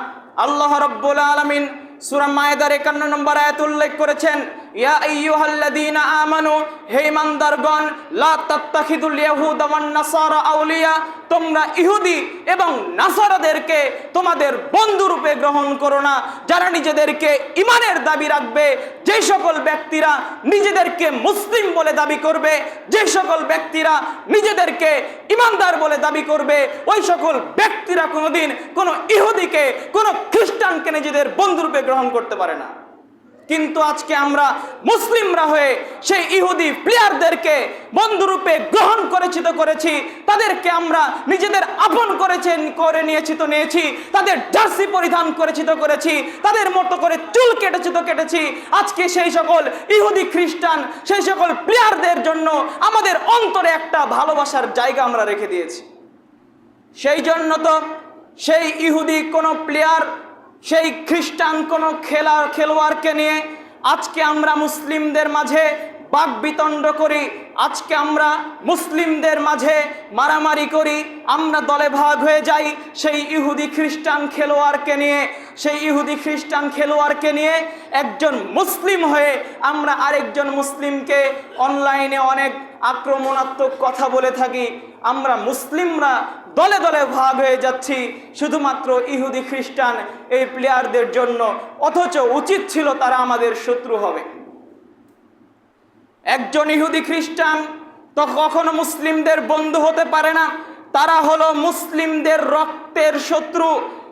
আল্লাহ রাব্বুল আলামিন সূরা মায়েদার 51 নম্বর আয়াত উল্লেখ করেছেন, ইয়া আইয়ুহাল্লাযীনা আমানু, হে ঈমানদারগণ, লা তাত্তাখিযুল ইয়াহুদা ওয়ান নাসারা আউলিয়া, তোমরা ইহুদি এবং নাসারাদেরকে তোমাদের বন্ধুরূপে গ্রহণ করো না। যারা নিজেদেরকে ঈমানের দাবি রাখবে, যে সকল ব্যক্তিরা নিজেদেরকে মুসলিম বলে দাবি করবে, যে সকল ব্যক্তিরা নিজেদেরকে ঈমানদার বলে দাবি করবে, ওই সকল ব্যক্তিরা কোনোদিন কোনো ইহুদিকে, কোনো খ্রিস্টানকে নিজেদের বন্ধুরূপে গ্রহণ করতে পারে না। কিন্তু আজকে আমরা মুসলিমরা হয়ে সেই ইহুদি প্লেয়ারদেরকে বন্ধুরূপে গ্রহণ করেছি, তাদেরকে আমরা নিজেদের আপন করে নিয়েছি, তাদের জার্সি পরিধান করেছি, তাদের মতো করে চুল কেটেছি। আজকে সেই সকল ইহুদি খ্রিস্টান, সেই সকল প্লেয়ারদের জন্য আমাদের অন্তরে একটা ভালোবাসার জায়গা আমরা রেখে দিয়েছি। সেই জন্য তো সেই ইহুদি কোনো প্লেয়ার, সেই খ্রিস্টান কোনো খেলোয়াড়কে নিয়ে আজকে আমরা মুসলিমদের মাঝে বাকবিতণ্ড করি, আজকে আমরা মুসলিমদের মাঝে মারামারি করি, আমরা দলে ভাগ হয়ে যাই সেই ইহুদি খ্রিস্টান খেলোয়াড়কে নিয়ে একজন মুসলিম হয়ে আমরা আরেকজন মুসলিমকে অনলাইনে অনেক আক্রমণাত্মক কথা বলে থাকি। আমরা মুসলিমরা দলে দলে ভাগ হয়ে যাচ্ছি শুধুমাত্র ইহুদি খ্রিস্টান এই প্লেয়ারদের জন্য, অথচ উচিত ছিল তারা আমাদের শত্রু হবে। একজন ইহুদি খ্রিস্টান তো কখনো মুসলিমদের বন্ধু হতে পারে না। তারা হলো মুসলিমদের রক্তের শত্রু,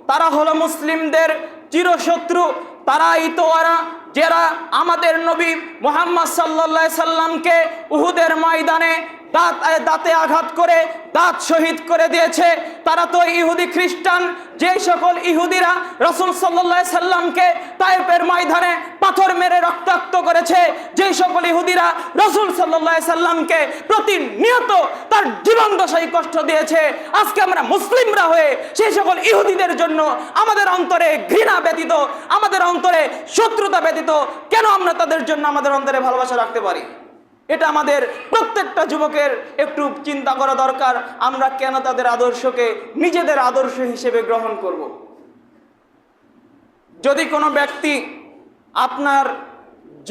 তারা হলো মুসলিমদের চিরশত্রু। তারাই তো যারা আমাদের নবী মুহাম্মদ সাল্লাল্লাহু আলাইহি সাল্লামকে উহুদের ময়দানে দাঁতে আঘাত করে দাঁত শহীদ করে দিয়েছে। তারা তো ইহুদি খ্রিস্টান, যে সকল ইহুদিরা রাসূল সাল্লাল্লাহু আলাইহি সাল্লামকে তায়েফের ময়দানে পাথর মেরে রক্তাক্ত করেছে, যে সকল ইহুদিরা রাসূল সাল্লাল্লাহু আলাইহি সাল্লামকে প্রতিনিয়ত তার জীবন দশায় কষ্ট দিয়েছে। আজকে আমরা মুসলিমরা হয়ে সেই সকল ইহুদিদের জন্য আমাদের অন্তরে ঘৃণা ব্যতীত, আমাদের অন্তরে শত্রুতা ব্যতীত কেন আমরা তাদের জন্য আমাদের অন্তরে ভালোবাসা রাখতে পারি? এটা আমাদের প্রত্যেকটা যুবকের একটু চিন্তা করা দরকার। আমরা কেন তাদের আদর্শকে নিজেদের আদর্শ হিসেবে গ্রহণ করব? যদি কোনো ব্যক্তি আপনার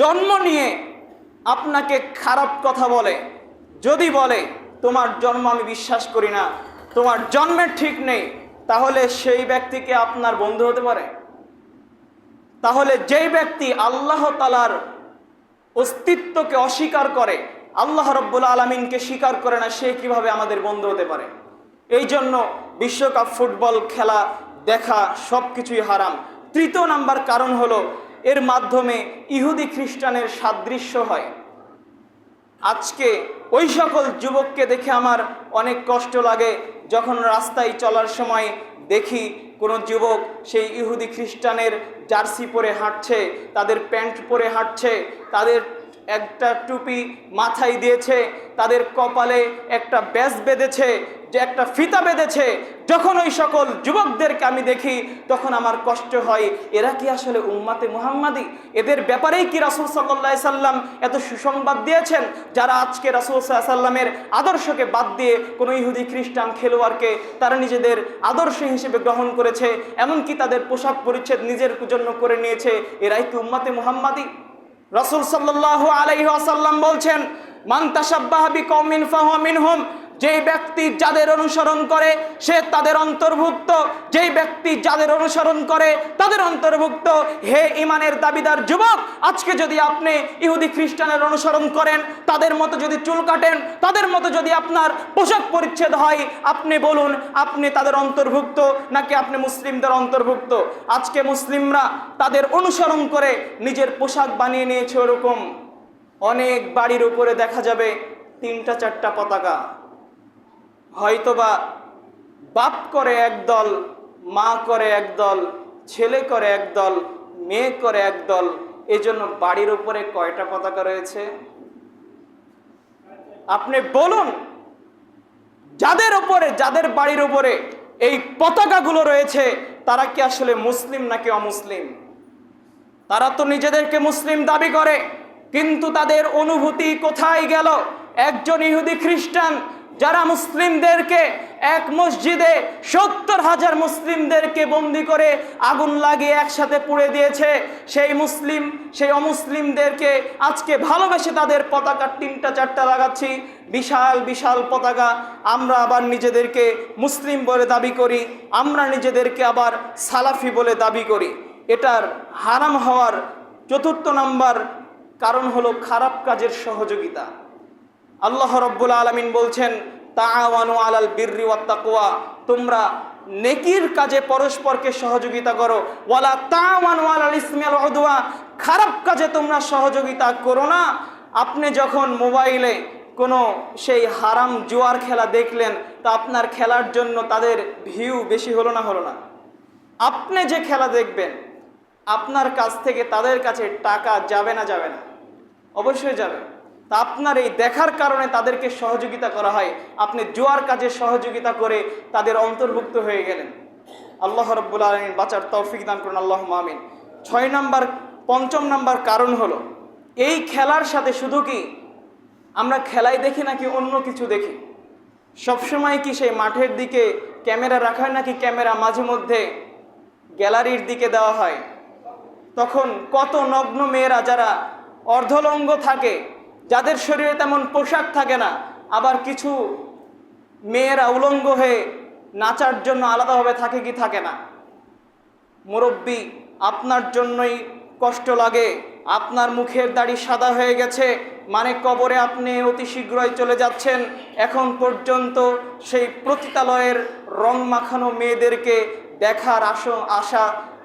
জন্ম নিয়ে আপনাকে খারাপ কথা বলে, যদি বলে তোমার জন্ম আমি বিশ্বাস করি না, তোমার জন্মের ঠিক নেই, তাহলে সেই ব্যক্তিকে আপনার বন্ধু হতে পারে? তাহলে যেই ব্যক্তি আল্লাহ তাআলার অস্তিত্বকে অস্বীকার করে, আল্লাহ রাব্বুল আলামিনকে স্বীকার করে না, সে কিভাবে আমাদের বন্ধু হতে পারে? এই জন্য বিশ্বকাপ ফুটবল খেলা দেখা সব কিছুই হারাম। তৃতীয় নাম্বার কারণ হলো এর মাধ্যমে ইহুদি খ্রিস্টানের সাদৃশ্য হয়। আজকে ওই সকল যুবককে দেখে আমার অনেক কষ্ট লাগে, যখন রাস্তায় চলার সময় দেখি কোনো যুবক সেই ইহুদি খ্রিস্টানের জার্সি পরে হাঁটছে, তাদের প্যান্ট পরে হাঁটছে, তাদের একটা টুপি মাথায় দিয়েছে, তাদের কপালে একটা ব্যাজ বেঁধেছে, যে একটা ফিতা বেঁধেছে। যখন ওই সকল যুবকদেরকে আমি দেখি তখন আমার কষ্ট হয়, এরা কি আসলে উম্মাতে মুহাম্মাদি? এদের ব্যাপারেই কি রাসূল সাল্লাল্লাহু আলাইহি সাল্লাম এত সুসংবাদ দিয়েছেন? যারা আজকে রাসূল সাল্লাল্লাহু আলাইহি সাল্লামের আদর্শকে বাদ দিয়ে কোনো ইহুদি খ্রিস্টান খেলোয়াড়কে তারা নিজেদের আদর্শ হিসেবে গ্রহণ করেছে, এমনকি তাদের পোশাক পরিচ্ছদ নিজের জন্য করে নিয়েছে, এরাই কি উম্মাতে মুহাম্মাদি? রাসূল সাল্লাল্লাহু আলাইহি ওয়াসাল্লাম বলছেন, মান তাশাব্বাহা বিকওমিন ফাহুয়া মিনহুম। যেই ব্যক্তি যাদের অনুসরণ করে সে তাদের অন্তর্ভুক্ত, যেই ব্যক্তি যাদের অনুসরণ করে তাদের অন্তর্ভুক্ত। হে ইমানের দাবিদার যুবক, আজকে যদি আপনি ইহুদি খ্রিস্টানের অনুসরণ করেন, তাদের মতো যদি চুল কাটেন, তাদের মতো যদি আপনার পোশাক পরিচ্ছদ হয়, আপনি বলুন আপনি তাদের অন্তর্ভুক্ত নাকি আপনি মুসলিমদের অন্তর্ভুক্ত? আজকে মুসলিমরা তাদের অনুসরণ করে নিজের পোশাক বানিয়ে নিয়েছে। ওরকম অনেক বাড়ির উপরে দেখা যাবে 3-4টা পতাকা। হয়তোবা বাপ করে একদল, মা করে একদল, ছেলে করে একদল, মেয়ে করে একদল। এজন্য বাড়ির উপরে কয়টা পতাকা রয়েছে? আপনি বলুন, যাদের উপরে, যাদের বাড়ির উপরে এই পতাকাগুলো রয়েছে তারা কি আসলে মুসলিম নাকি অমুসলিম? তারা তো নিজেদেরকে মুসলিম দাবি করে, কিন্তু তাদের অনুভূতি কোথায় গেল? একজন ইহুদি খ্রিস্টান যারা মুসলিমদেরকে এক মসজিদে 70,000 মুসলিমদেরকে বন্দি করে আগুন লাগিয়ে একসাথে পুড়ে দিয়েছে, সেই মুসলিম সেই অমুসলিমদেরকে আজকে ভালোবেসে তাদের পতাকা 3-4টা লাগাচ্ছি, বিশাল বিশাল পতাকা। আমরা আবার নিজেদেরকে মুসলিম বলে দাবি করি, আমরা নিজেদেরকে আবার সালাফি বলে দাবি করি। এটার হারাম হওয়ার 4র্থ নাম্বার কারণ হলো খারাপ কাজের সহযোগিতা। আল্লাহ রাব্বুল আলামিন বলছেন, তাআওয়ানু আলাল বিররি ওয়াত তাকওয়া, তোমরা নেকির কাজে পরস্পরকে সহযোগিতা করো। ওয়ালা তাআওয়ানু আলাল ইসমি ওয়াল উদওয়ান, খারাপ কাজে তোমরা সহযোগিতা করো না। আপনি যখন মোবাইলে কোনো সেই হারাম জুয়ার খেলা দেখলেন, তা আপনার খেলার জন্য তাদের ভিউ বেশি হলো না হলো না? আপনি যে খেলা দেখবেন আপনার কাছ থেকে তাদের কাছে টাকা যাবে না যাবে না? অবশ্যই যাবে। তা আপনার এই দেখার কারণে তাদেরকে সহযোগিতা করা হয়, আপনি জুয়ার কাজে সহযোগিতা করে তাদের অন্তর্ভুক্ত হয়ে গেলেন। আল্লাহ রাব্বুল আলামিন বাঁচার তৌফিক দান করুন, আল্লাহুম্মা আমিন। 5 নাম্বার কারণ হলো এই খেলার সাথে শুধু কি আমরা খেলাই দেখি নাকি অন্য কিছু দেখি? সবসময় কি সেই মাঠের দিকে ক্যামেরা রাখা হয় নাকি ক্যামেরা মাঝে মধ্যে গ্যালারির দিকে দেওয়া হয়? তখন কত নগ্ন মেয়েরা যারা অর্ধলঙ্গ থাকে, যাদের শরীরে তেমন পোশাক থাকে না, আবার কিছু মেয়েরা উলঙ্গ হয়ে নাচার জন্য আলাদাভাবে থাকে কি থাকে না? মুরব্বী, আপনার জন্যই কষ্ট লাগে, আপনার মুখের দাড়ি সাদা হয়ে গেছে, মানে কবরে আপনি অতি শীঘ্রই চলে যাচ্ছেন। এখন পর্যন্ত সেই পতিতালয়ের রং মাখানো মেয়েদেরকে দেখার আশা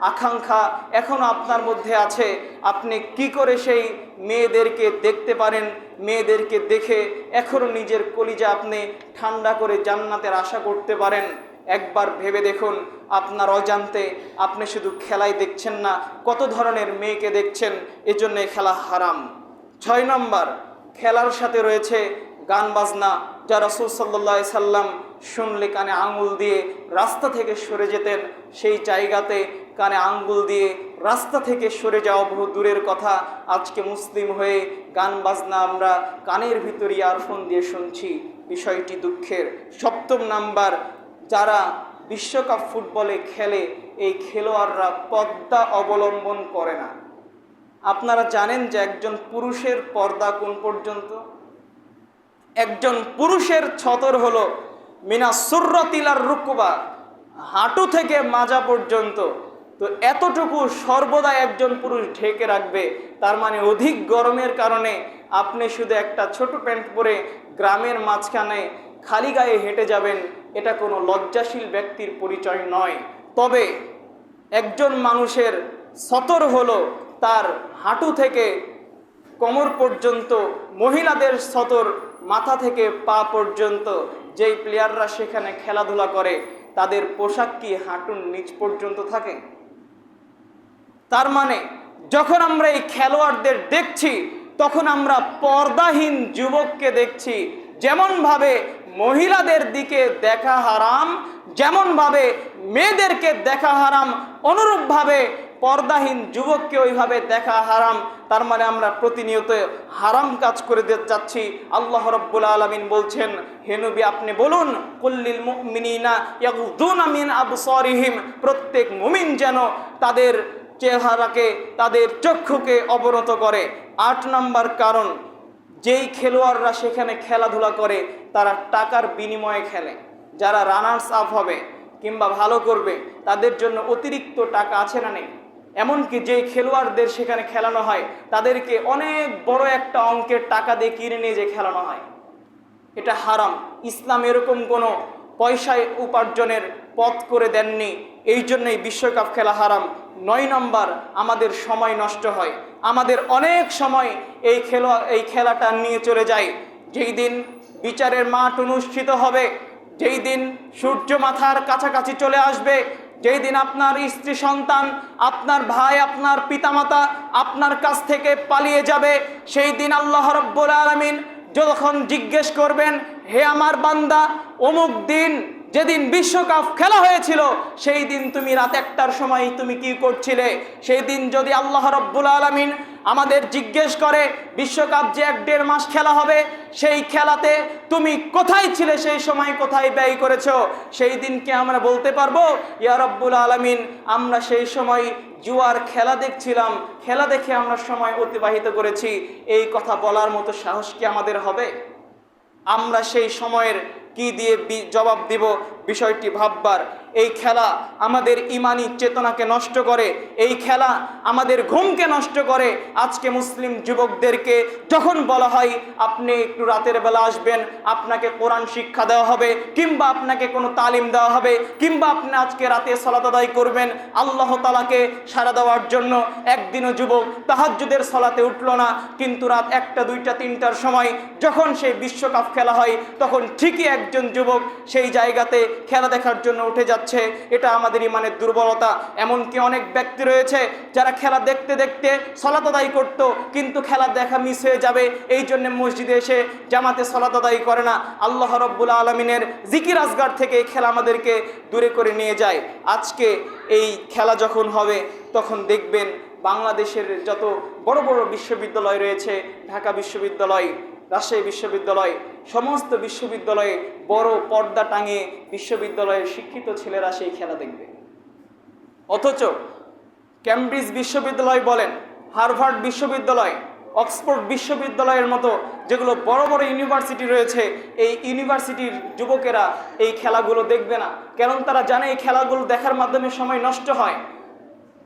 আকাঙ্ক্ষা এখনো আপনার মধ্যে আছে। আপনি কি করে সেই মেয়েদেরকে দেখতে পারেন? মেয়েদেরকে দেখে এখনো নিজের কলিজা আপনি ঠান্ডা করে জান্নাতের আশা করতে পারেন? একবার ভেবে দেখুন, আপনার অজান্তে আপনি শুধু খেলাই দেখছেন না, কত ধরনের মেয়েকে দেখছেন। এজন্য খেলা হারাম। 6 নম্বর, খেলার সাথে রয়েছে গান বাজনা, যা রাসূল সাল্লাল্লাহু আলাইহি সাল্লাম শুনলে কানে আঙ্গুল দিয়ে রাস্তা থেকে সরে যেতেন। সেই জায়গাতে কানে আঙ্গুল দিয়ে রাস্তা থেকে সরে যাওয়া বহু দূরের কথা, আজকে মুসলিম হয়ে গান বাজনা আমরা কানের ভিতরে ইয়ারফোন দিয়ে শুনছি। বিষয়টি দুঃখের। 7 নাম্বার, যারা বিশ্বকাপ ফুটবলে খেলে এই খেলোয়াড়রা পর্দা অবলম্বন করে না। আপনারা জানেন যে একজন পুরুষের পর্দা কোন পর্যন্ত? একজন পুরুষের ছতর হলো মিনা সুররাতিলার রুকবা, হাঁটু থেকে মাজা পর্যন্ত। তো এতটুকু সর্বদা একজন পুরুষ ঢেকে রাখবে, তার মানে অধিক গরমের কারণে আপনি শুধু একটা ছোট প্যান্ট পরে গ্রামের মাঝখানে খালি গায়ে হেঁটে যাবেন, এটা কোনো লজ্জাশীল ব্যক্তির পরিচয় নয়। তবে একজন মানুষের সতর হলো তার হাঁটু থেকে কোমর পর্যন্ত, মহিলাদের সতর মাথা থেকে পা পর্যন্ত। যেই প্লেয়াররা সেখানে খেলাধুলা করে তাদের পোশাক কি হাঁটুর নিচ পর্যন্ত থাকে? তার মানে যখন আমরা এই খেলোয়াড়দের দেখছি তখন আমরা পর্দাহীন যুবককে দেখছি। যেমনভাবে মহিলাদের দিকে দেখা হারাম, যেমনভাবে মেয়েদেরকে দেখা হারাম, অনুরূপভাবে পর্দাহীন যুবককে ওইভাবে দেখা হারাম। তার মানে আমরা প্রতিনিয়ত হারাম কাজ করে যাচ্ছি। আল্লাহ রাব্বুল আলামিন বলছেন, হে নবী আপনি বলুন, কুল্লিল মুমিনিনা ইয়াগুযুনা মিন আবসারিহিম, প্রত্যেক মুমিন যেন তাদের চেহারাকে, তাদের চক্ষুকে অবনত করে। 8 নম্বর কারণ, যেই খেলোয়াড়রা সেখানে খেলাধুলা করে তারা টাকার বিনিময়ে খেলে। যারা রানার্স আপ হবে কিংবা ভালো করবে তাদের জন্য অতিরিক্ত টাকা আছে না নেই? এমনকি যেই খেলোয়াড়দের সেখানে খেলানো হয় তাদেরকে অনেক বড় একটা অঙ্কের টাকা দিয়ে কিনে নিয়ে যে খেলানো হয়, এটা হারাম। ইসলাম এরকম কোনো পয়সায় উপার্জনের পথ করে দেননি, এই জন্যই বিশ্বকাপ খেলা হারাম। 9 নম্বর, আমাদের সময় নষ্ট হয়। আমাদের অনেক সময় এই খেলাটা নিয়ে চলে যায়। যেই দিন বিচারের মাঠ অনুষ্ঠিত হবে, যেই দিন সূর্য মাথার কাছাকাছি চলে আসবে, যেই দিন আপনার স্ত্রী সন্তান, আপনার ভাই, আপনার পিতামাতা আপনার কাছ থেকে পালিয়ে যাবে, সেই দিন আল্লাহ রাব্বুল আলামিন যখন জিজ্ঞেস করবেন, হে আমার বান্দা, অমুক দিন যেদিন বিশ্বকাপ খেলা হয়েছিল সেই দিন তুমি রাত 1টার সময় তুমি কি করছিলে? সেই দিন যদি আল্লাহ রাব্বুল আলামিন আমাদের জিজ্ঞেস করে, বিশ্বকাপ যে 1-1.5 মাস খেলা হবে, সেই খেলাতে তুমি কোথায় ছিলে, সেই সময় কোথায় ব্যয় করেছো? সেই দিনকে আমরা বলতে পারবো, ইয়া রাব্বুল আলামিন, আমরা সেই সময় জুয়ার খেলা দেখছিলাম, খেলা দেখে আমরা সময় অতিবাহিত করেছি। এই কথা বলার মতো সাহস কি আমাদের হবে? আমরা সেই সময়ের কি দিয়ে জবাব দিব? বিষয়টি ভাববার। এই খেলা আমাদের ইমানি চেতনাকে নষ্ট করে, এই খেলা আমাদের ঘুমকে নষ্ট করে। আজকে মুসলিম যুবকদেরকে যখন বলা হয় আপনি একটু রাতের বেলা আসবেন, আপনাকে কোরআন শিক্ষা দেওয়া হবে, কিংবা আপনাকে কোনো তালিম দেওয়া হবে, কিংবা আপনি আজকে রাতে সালাত আদায় করবেন আল্লাহ তাআলাকে সাড়া দেওয়ার জন্য, একদিনও যুবক তাহাজ্জুদের সালাতে উঠলো না, কিন্তু রাত 1টা 2টা 3টার সময় যখন সেই বিশ্বকাপ খেলা হয় তখন ঠিকই একজন যুবক সেই জায়গাতে খেলা দেখার জন্য উঠে যাচ্ছে। এটা আমাদের ইমানের দুর্বলতা। এমনকি অনেক ব্যক্তি রয়েছে যারা খেলা দেখতে দেখতে সালাত আদায় করতো, কিন্তু খেলা দেখা মিস হয়ে যাবে এই জন্য মসজিদে এসে জামাতে সালাত আদায় করে না। আল্লাহ রাব্বুল আলামিনের জিকির আজগার থেকে এই খেলা আমাদেরকে দূরে করে নিয়ে যায়। আজকে এই খেলা যখন হবে তখন দেখবেন বাংলাদেশের যত বড় বড় বিশ্ববিদ্যালয় রয়েছে, ঢাকা বিশ্ববিদ্যালয়, রাজশাহী বিশ্ববিদ্যালয়, সমস্ত বিশ্ববিদ্যালয়ে বড় পর্দা টাঙিয়ে বিশ্ববিদ্যালয়ের শিক্ষিত ছেলেরা সেই খেলা দেখবে। অথচ ক্যামব্রিজ বিশ্ববিদ্যালয় বলেন, হার্ভার্ড বিশ্ববিদ্যালয়, অক্সফোর্ড বিশ্ববিদ্যালয়ের মতো যেগুলো বড় বড় ইউনিভার্সিটি রয়েছে, এই ইউনিভার্সিটির যুবকেরা এই খেলাগুলো দেখবে না, কারণ তারা জানে এই খেলাগুলো দেখার মাধ্যমে সময় নষ্ট হয়।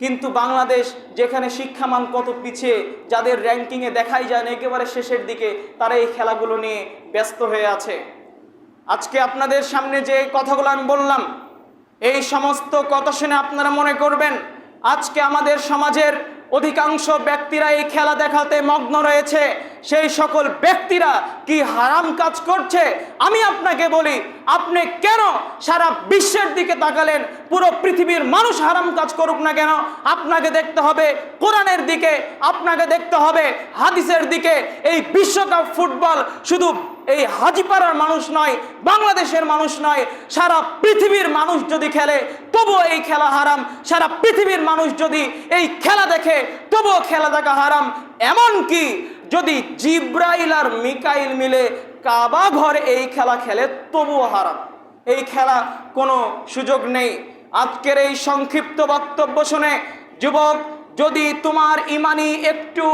কিন্তু বাংলাদেশ যেখানে শিক্ষামান কত পিছিয়ে, যাদের র্যাঙ্কিংয়ে দেখাই যায় না একেবারে শেষের দিকে, তারা এই খেলাগুলো নিয়ে ব্যস্ত হয়ে আছে। আজকে আপনাদের সামনে যে কথাগুলো আমি বললাম, এই সমস্ত কথা শুনে আপনারা মনে করবেন আজকে আমাদের সমাজের অধিকাংশ ব্যক্তিরা এই খেলা দেখাতে মগ্ন রয়েছে। সেই সকল ব্যক্তিরা কি হারাম কাজ করছে? আমি আপনাকে বলি, আপনি কেন সারা বিশ্বের দিকে তাকালেন? পুরো পৃথিবীর মানুষ হারাম কাজ করুক না কেন, আপনাকে দেখতে হবে কোরআনের দিকে, আপনাকে দেখতে হবে হাদিসের দিকে। এই বিশ্বকাপ ফুটবল শুধু এই হাজিপাড়ার মানুষ নয়, বাংলাদেশের মানুষ নয়, সারা পৃথিবীর মানুষ যদি খেলে তবুও এই খেলা হারাম। সারা পৃথিবীর মানুষ যদি এই খেলা দেখে তবুও খেলা দেখা হারাম। এমনকি যদি জিব্রাইল আর মিকাইল মিলে কাবা ঘরে এই খেলা খেলে তবুও হারাম। এই খেলা কোনো সুযোগ নেই। আজকের এই সংক্ষিপ্ত বক্তব্য শুনে যুবক, যদি তোমার ইমানি একটু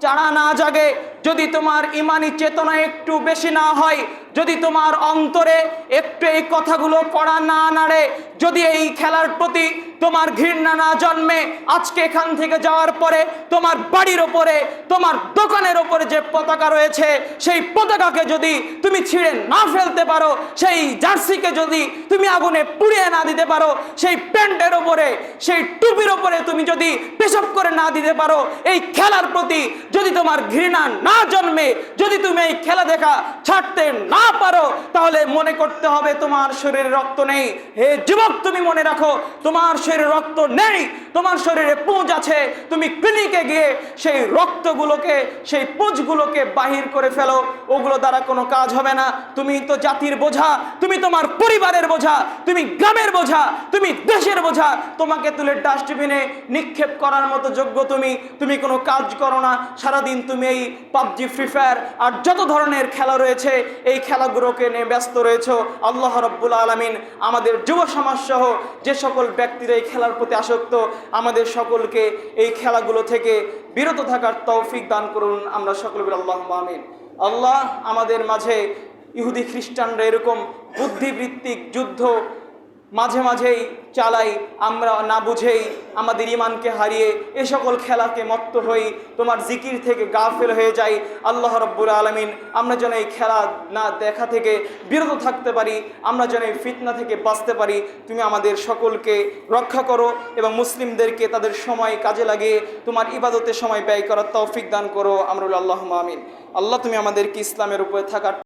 চাড়া না জাগে, যদি তোমার ইমানি চেতনা একটু বেশি না হয়, যদি তোমার অন্তরে একটু এই কথাগুলো পড়া না নাড়ে, যদি এই খেলার প্রতি তোমার ঘৃণা না জন্মে আজকে এখান থেকে যাওয়ার পরে তোমার বাড়ির ওপরে, তোমার দোকানের ওপরে যে পতাকা রয়েছে সেই পতাকাকে যদি তুমি ছিঁড়ে না ফেলতে পারো, সেই জার্সিকে যদি তুমি আগুনে পুড়িয়ে না দিতে পারো, সেই প্যান্টের ওপরে, সেই টুপির ওপরে তুমি যদি পেশাব করে না দিতে পারো, এই খেলার প্রতি যদি তোমার ঘৃণা না জন্মে, যদি তুমি এই খেলা দেখা ছাড়তে না পারো, তাহলে মনে করতে হবে তোমার শরীরে রক্ত নেই। হে যুবক, তুমি মনে রাখো, তোমার শরীরে রক্ত নেই, তোমার শরীরে পুঁজ আছে। তুমি ক্লিনিকে গিয়ে সেই রক্তগুলোকে, সেই পুঁজগুলোকে বাহির করে ফেলো, ওগুলো দ্বারা কোনো কাজ হবে না। তুমি তো জাতির বোঝা, তুমি তোমার পরিবারের বোঝা, তুমি গ্রামের বোঝা, তুমি দেশের বোঝা। তোমাকে তুলে ডাস্টবিনে নিক্ষেপ করার মতো যোগ্য তুমি কোনো কাজ করো না। সারাদিন তুমি এই পাবজি, ফ্রি ফায়ার আর যত ধরনের খেলা রয়েছে এই খেলাগুলোকে নিয়ে ব্যস্ত রয়েছো। আল্লাহ রাব্বুল আলামিন আমাদের যুব সমাজ সহ যে সকল ব্যক্তিরা এই খেলার প্রতি আসক্ত, আমাদের সকলকে এই খেলাগুলো থেকে বিরত থাকার তৌফিক দান করুন। আমরা সকলে বলি আল্লাহুম্মা আমিন। আল্লাহ আমাদের মাঝে ইহুদি খ্রিস্টানরা এরকম বুদ্ধিবৃত্তিক যুদ্ধ মাঝে মাঝেই চালাই, আমরা না বুঝেই আমাদের ইমানকে হারিয়ে এ সকল খেলাকে মত্ত হই, তোমার জিকির থেকে গাফেল হয়ে যাই। আল্লাহ রাব্বুল আলামিন আমরা যেন এই খেলা না দেখা থেকে বিরত থাকতে পারি, আমরা যেন এই ফিতনা থেকে বাঁচতে পারি। তুমি আমাদের সকলকে রক্ষা করো এবং মুসলিমদেরকে তাদের সময় কাজে লাগিয়ে তোমার ইবাদতের সময় ব্যয় করার তৌফিক দান করো। আমরা আল্লাহুম্মা আমিন। আল্লাহ তুমি আমাদেরকে ইসলামের উপরে থাকার